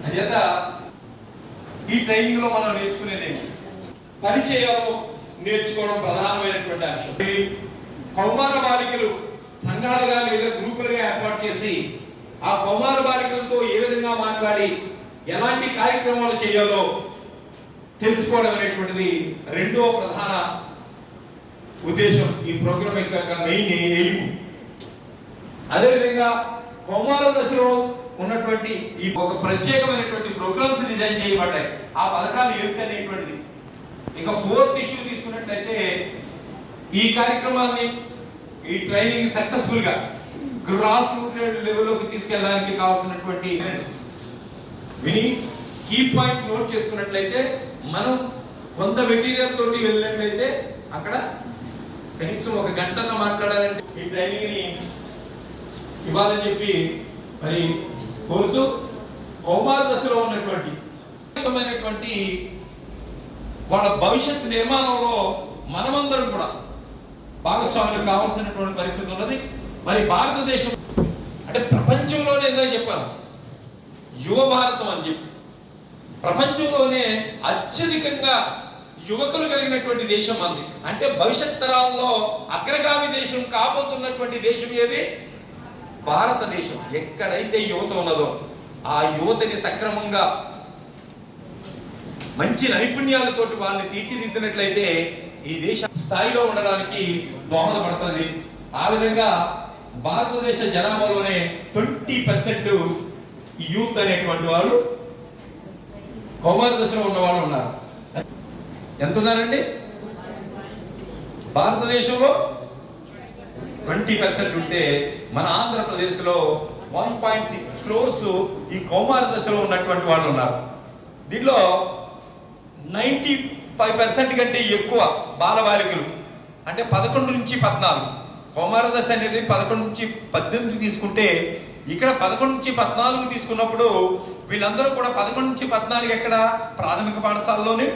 అంచేత ఈ ట్రైనింగ్ లో మనం నేర్చుకునేది పరిచయాలు నేర్చుకోవడం ప్రధానమైనటువంటి అంశం. కౌమార బాలికలు సంఘాలుగా లేదా గ్రూపులుగా ఏర్పాటు చేసి ఆ కౌమార బాలికలతో ఏ విధంగా మాట్లాడి ఎలాంటి కార్యక్రమాలు చేయాలో తెలుసుకోవడం అనేటువంటిది రెండో ప్రధాన ఉద్దేశం, ఈ ప్రోగ్రామ్ యొక్క మెయిన్ ఎయిమ్. అదేవిధంగా కౌమార దశలో ఉన్నటువంటి ఈ ఒక ప్రత్యేకమైనటువంటి ప్రోగ్రామ్స్ డిజైన్ చేయబడ్డాయి. ఆ పథకాలు ఏమిటి అనేటువంటిది. ఇక ఫోర్త్ ఇష్యూ తీసుకున్నట్లయితే ఈ కార్యక్రమాన్ని ఈ ట్రైనింగ్ సక్సెస్ఫుల్ గా గ్రాస్ రూట్ లెవెల్లోకి తీసుకెళ్ళడానికి కావాల్సినటువంటి విని కీ పాయింట్స్ నోట్ చేసుకున్నట్లయితే మనం కొంత మెటీరియల్ తోటి వెళ్ళినట్లయితే అక్కడ కనీసం ఒక గంటన్న మాట్లాడాలంటే ఈ ట్రైనింగ్ ని ఇవ్వాలని చెప్పి మరి కోరుతూ కౌమార దశలో ఉన్నటువంటి వాళ్ళ భవిష్యత్ నిర్మాణంలో మనమందరం కూడా భాగస్వాములు కావాల్సినటువంటి పరిస్థితి ఉన్నది. మరి భారతదేశం అంటే ప్రపంచంలోనే ఏందో చెప్పాను, యువ భారతం అని చెప్పి ప్రపంచంలోనే అత్యధికంగా యువకులు కలిగినటువంటి దేశం అంది. అంటే భవిష్యత్ తరాల్లో అగ్రగామి దేశం కాబోతున్నటువంటి దేశం ఏది? భారతదేశం. ఎక్కడైతే యువత ఉన్నదో ఆ యువతని సక్రమంగా మంచి నైపుణ్యాలతోటి వాళ్ళని తీర్చిదిద్దినట్లయితే ఈ దేశ స్థాయిలో ఉండడానికి దోహదపడుతుంది. ఆ విధంగా భారతదేశ జనాభాలోనే 20% యూత్ అనేటువంటి వాళ్ళు కౌమార దశలో ఉన్న వాళ్ళు ఉన్నారు. ఎంత ఉన్నారండి? భారతదేశంలో 20% ఉంటే మన ఆంధ్రప్రదేశ్లో 1.6 crores ఈ కౌమార దశలో ఉన్నటువంటి వాళ్ళు ఉన్నారు. దీనిలో 95% కంటే ఎక్కువ బాలబాలికలు, అంటే 11 నుంచి 14. కౌమార దశ అనేది 11 నుంచి 18 తీసుకుంటే ఇక్కడ 11 నుంచి 14 తీసుకున్నప్పుడు వీళ్ళందరూ కూడా 11 నుంచి 14 ఎక్కడ? ప్రాథమిక పాఠశాలలోనే,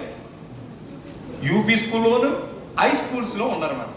యూపీ స్కూల్లోను, హై స్కూల్స్లో ఉన్నారన్నమాట.